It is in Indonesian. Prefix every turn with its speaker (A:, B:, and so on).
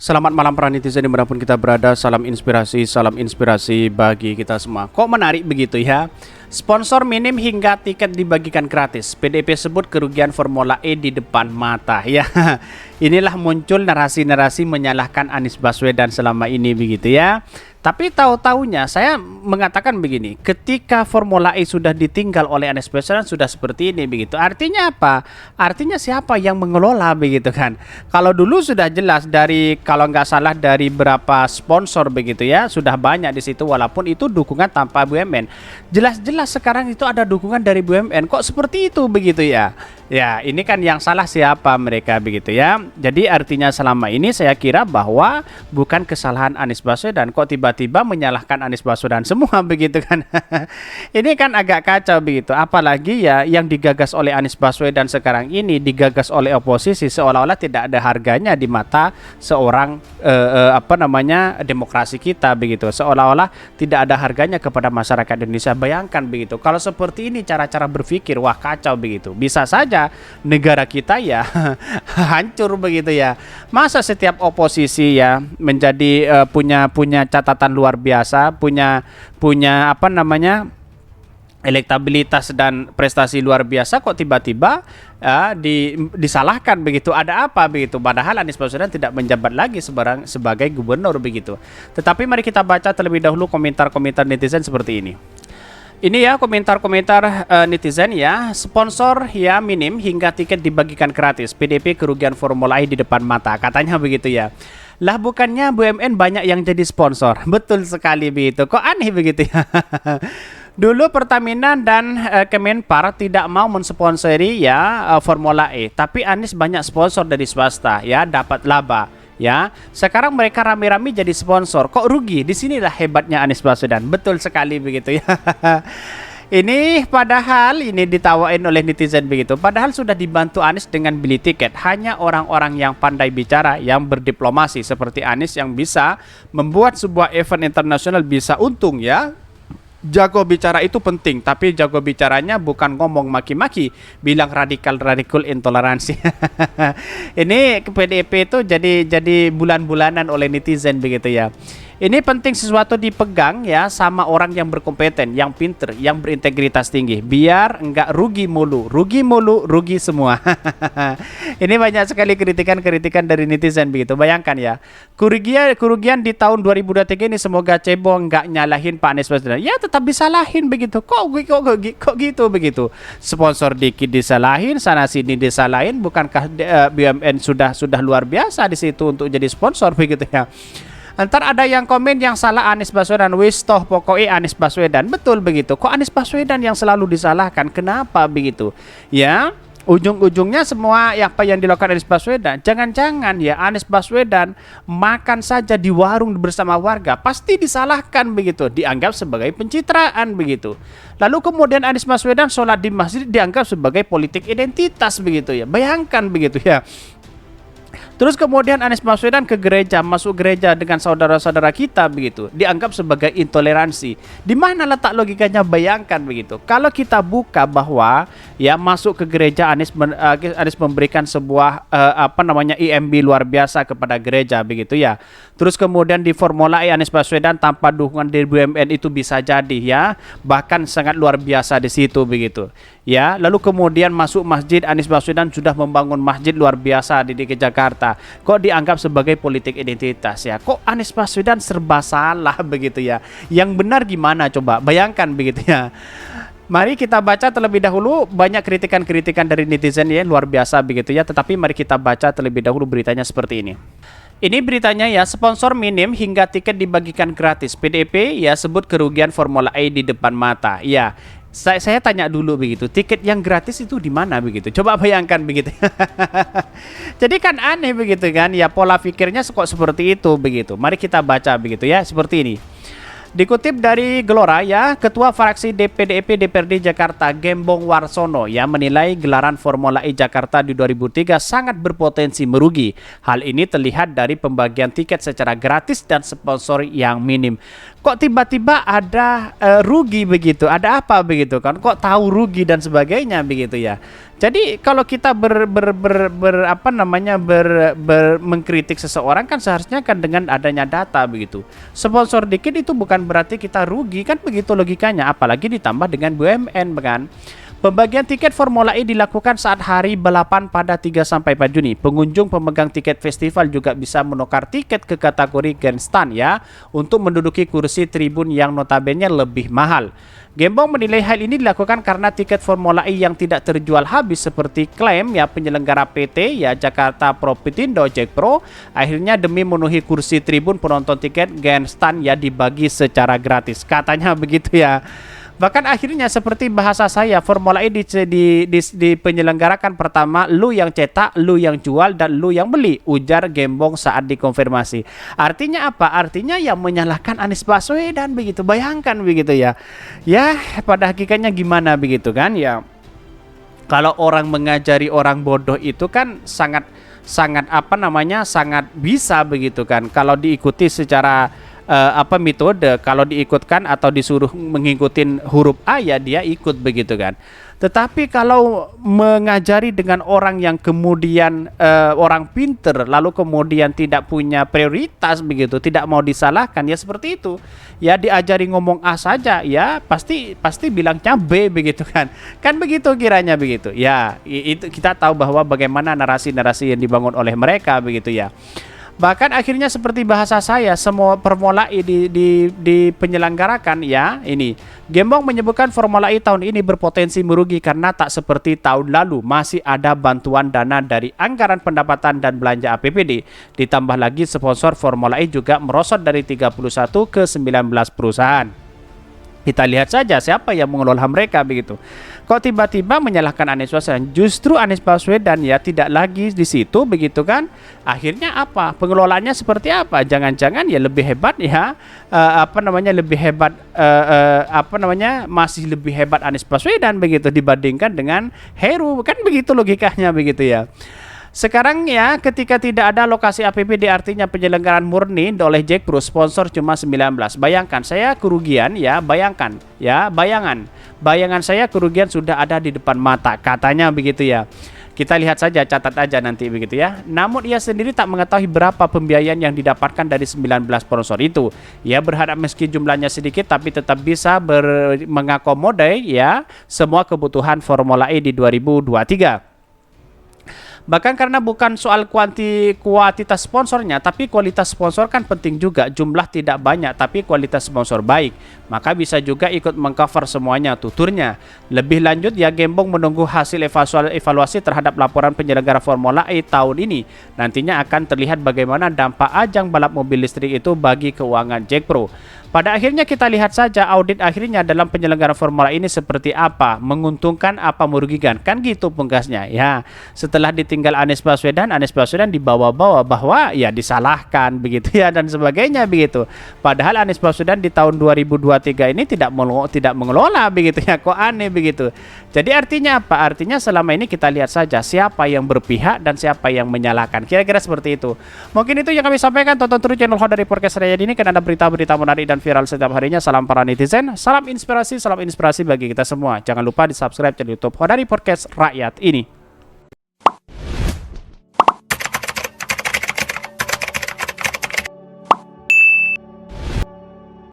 A: Selamat malam para netizen dimanapun kita berada. Salam inspirasi bagi kita semua. Kok menarik begitu ya? Sponsor minim hingga tiket dibagikan gratis. PDIP sebut kerugian Formula E di depan mata. Ya, inilah muncul narasi-narasi menyalahkan Anies Baswedan selama ini begitu ya. Tapi tahu-taunya saya mengatakan begini, ketika Formula E sudah ditinggal oleh Anies Baswedan sudah seperti ini begitu. Artinya apa? Artinya siapa yang mengelola begitu kan? Kalau dulu sudah jelas dari kalau nggak salah dari berapa sponsor begitu ya, sudah banyak di situ walaupun itu dukungan tanpa BUMN. Jelas-jelas sekarang itu ada dukungan dari BUMN. Kok seperti itu begitu ya? Ya, ini kan yang salah siapa mereka begitu ya. Jadi artinya selama ini saya kira bahwa bukan kesalahan Anies Baswedan, kok tiba-tiba menyalahkan Anies Baswedan semua begitu kan. Ini kan agak kacau begitu. Apalagi ya yang digagas oleh Anies Baswedan sekarang ini digagas oleh oposisi seolah-olah tidak ada harganya di mata seorang demokrasi kita begitu. Seolah-olah tidak ada harganya kepada masyarakat Indonesia. Bayangkan begitu. Kalau seperti ini cara-cara berpikir, wah kacau begitu. Bisa saja negara kita ya hancur begitu ya. Masa setiap oposisi ya menjadi punya catatan luar biasa, punya elektabilitas dan prestasi luar biasa, kok tiba-tiba disalahkan begitu. Ada apa begitu? Padahal Anies Baswedan tidak menjabat lagi sebagai gubernur begitu. Tetapi mari kita baca terlebih dahulu komentar-komentar netizen seperti ini. Ini ya komentar-komentar netizen ya. Sponsor ya minim hingga tiket dibagikan gratis. PDIP kerugian Formula E di depan mata. Katanya begitu ya. Lah bukannya BUMN banyak yang jadi sponsor. Betul sekali begitu. Kok aneh begitu ya. Dulu Pertamina dan Kemenpar tidak mau mensponsori ya Formula E. Tapi Anies banyak sponsor dari swasta ya, dapat laba. Ya, sekarang mereka rame-rame jadi sponsor. Kok rugi? Disinilah hebatnya Anies Baswedan. Betul sekali begitu ya. Ini padahal ini ditawain oleh netizen begitu. Padahal sudah dibantu Anies dengan beli tiket. Hanya orang-orang yang pandai bicara, yang berdiplomasi seperti Anies yang bisa membuat sebuah event internasional bisa untung ya. Jago bicara itu penting, tapi jago bicaranya bukan ngomong maki-maki, bilang radikal intoleransi. Ini PDIP itu jadi bulan-bulanan oleh netizen begitu ya. Ini penting sesuatu dipegang ya sama orang yang berkompeten, yang pinter, yang berintegritas tinggi, biar enggak rugi mulu, rugi semua. Ini banyak sekali kritikan dari netizen begitu. Bayangkan ya, kerugian di tahun 2023 ini semoga cebong enggak nyalahin Pak Anies Baswedan. Ya tetap disalahin begitu. Kok gitu begitu. Sponsor dikit disalahin, sana sini disalahin. Bukankah BUMN sudah luar biasa di situ untuk jadi sponsor begitu ya. Ntar ada yang komen yang salah Anies Baswedan, wis toh pokoknya Anies Baswedan. Betul begitu. Kok Anies Baswedan yang selalu disalahkan? Kenapa begitu? Ya, ujung-ujungnya semua apa yang dilakukan Anies Baswedan, jangan-jangan ya Anies Baswedan makan saja di warung bersama warga pasti disalahkan begitu, dianggap sebagai pencitraan begitu. Lalu kemudian Anies Baswedan sholat di masjid dianggap sebagai politik identitas begitu ya. Bayangkan begitu ya. Terus kemudian Anies Baswedan ke gereja, masuk gereja dengan saudara-saudara kita begitu, dianggap sebagai intoleransi. Di mana letak logikanya? Bayangkan begitu. Kalau kita buka bahwa ya masuk ke gereja Anies memberikan sebuah IMB luar biasa kepada gereja begitu ya. Terus kemudian di Formula E Anies Baswedan tanpa dukungan dari BUMN itu bisa jadi ya, bahkan sangat luar biasa di situ begitu. Ya, lalu kemudian masuk masjid, Anies Baswedan sudah membangun masjid luar biasa di DKI Jakarta. Kok dianggap sebagai politik identitas ya? Kok Anies Baswedan serba salah begitu ya? Yang benar gimana coba? Bayangkan begitu ya. Mari kita baca terlebih dahulu, banyak kritikan-kritikan dari netizen ya, luar biasa begitu ya. Tetapi mari kita baca terlebih dahulu beritanya seperti ini. Ini beritanya ya, sponsor minim hingga tiket dibagikan gratis. PDIP ya sebut kerugian Formula E di depan mata. Ya. Saya tanya dulu begitu, tiket yang gratis itu di mana begitu? Coba bayangkan begitu. Jadi kan aneh begitu kan? Ya pola pikirnya kok seperti itu begitu. Mari kita baca begitu ya, seperti ini. Dikutip dari Gelora ya, Ketua Fraksi PDIP DPRD Jakarta Gembong Warsono yang menilai gelaran Formula E Jakarta di 2003 sangat berpotensi merugi. Hal ini terlihat dari pembagian tiket secara gratis dan sponsor yang minim. kok tiba-tiba ada rugi begitu, ada apa begitu kan, kok tahu rugi dan sebagainya begitu ya. Jadi kalau kita mengkritik seseorang kan seharusnya kan dengan adanya data begitu. Sponsor dikit itu bukan berarti kita rugi kan, begitu logikanya, apalagi ditambah dengan BUMN kan. Pembagian tiket Formula E dilakukan saat hari balapan pada 3-4 Juni. Pengunjung pemegang tiket festival juga bisa menukar tiket ke kategori grandstand ya, untuk menduduki kursi tribun yang notabene lebih mahal. Gembong menilai hal ini dilakukan karena tiket Formula E yang tidak terjual habis seperti klaim ya penyelenggara PT ya Jakarta Propertindo Jack Pro, akhirnya demi memenuhi kursi tribun penonton tiket grandstand ya dibagi secara gratis. Katanya begitu ya. Bahkan akhirnya seperti bahasa saya, Formula E dipenyelenggarakan pertama, lu yang cetak, lu yang jual, dan lu yang beli, ujar Gembong saat dikonfirmasi. Artinya apa? Artinya yang menyalahkan Anies Baswedan begitu. Bayangkan begitu ya. Ya, pada hakikatnya gimana begitu kan ya. Kalau orang mengajari orang bodoh itu kan sangat sangat bisa begitu kan. Kalau diikuti secara metode, kalau diikutkan atau disuruh mengikuti huruf A ya dia ikut begitu kan. Tetapi kalau mengajari dengan orang yang kemudian orang pinter lalu kemudian tidak punya prioritas begitu, tidak mau disalahkan ya seperti itu. Ya diajari ngomong A saja ya pasti bilangnya B begitu kan. Kan begitu kiranya begitu. Ya itu kita tahu bahwa bagaimana narasi-narasi yang dibangun oleh mereka begitu ya. Bahkan akhirnya seperti bahasa saya, semua Formula E dipenyelenggarakan ya ini. Gembong menyebutkan Formula E tahun ini berpotensi merugi karena tak seperti tahun lalu masih ada bantuan dana dari anggaran pendapatan dan belanja APBD. Ditambah lagi sponsor Formula E juga merosot dari 31 ke 19 perusahaan. Kita lihat saja siapa yang mengelola mereka begitu. Kok tiba-tiba menyalahkan Anies Baswedan? Justru Anies Baswedan ya tidak lagi di situ begitu kan? Akhirnya apa? Pengelolaannya seperti apa? Jangan-jangan ya lebih hebat ya masih lebih hebat Anies Baswedan begitu dibandingkan dengan Heru, kan begitu logikanya begitu ya. Sekarang ya ketika tidak ada lokasi APBD artinya penyelenggaraan murni oleh Jack Pro, sponsor cuma 19. Bayangkan saya kerugian ya, bayangan saya kerugian sudah ada di depan mata, katanya begitu ya. Kita lihat saja, catat aja nanti begitu ya. Namun ia sendiri tak mengetahui berapa pembiayaan yang didapatkan dari 19 sponsor itu. Ia berharap meski jumlahnya sedikit tapi tetap bisa mengakomodir ya semua kebutuhan Formula E di 2023. Bahkan karena bukan soal kuantitas sponsornya, tapi kualitas sponsor kan penting juga. Jumlah tidak banyak, tapi kualitas sponsor baik. Maka bisa juga ikut mengcover semuanya, tuturnya. Lebih lanjut, ya Gembong menunggu hasil evaluasi terhadap laporan penyelenggara Formula E tahun ini. Nantinya akan terlihat bagaimana dampak ajang balap mobil listrik itu bagi keuangan Jack Pro. Pada akhirnya kita lihat saja audit akhirnya dalam penyelenggaraan Formula ini seperti apa, menguntungkan apa merugikan, kan gitu pungkasnya ya. Setelah ditinggal Anies Baswedan dibawa-bawa bahwa ya disalahkan begitu ya dan sebagainya begitu. Padahal Anies Baswedan di tahun 2023 ini tidak mengelola begitu ya, kok aneh begitu. Jadi artinya apa? Artinya selama ini kita lihat saja siapa yang berpihak dan siapa yang menyalahkan. Kira-kira seperti itu. Mungkin itu yang kami sampaikan. Tonton terus channel Hodari Podcast Raya ini kan ada berita-berita menarik dan viral setiap harinya. Salam para netizen, salam inspirasi bagi kita semua. Jangan lupa di subscribe channel YouTube Hodari Podcast Rakyat ini.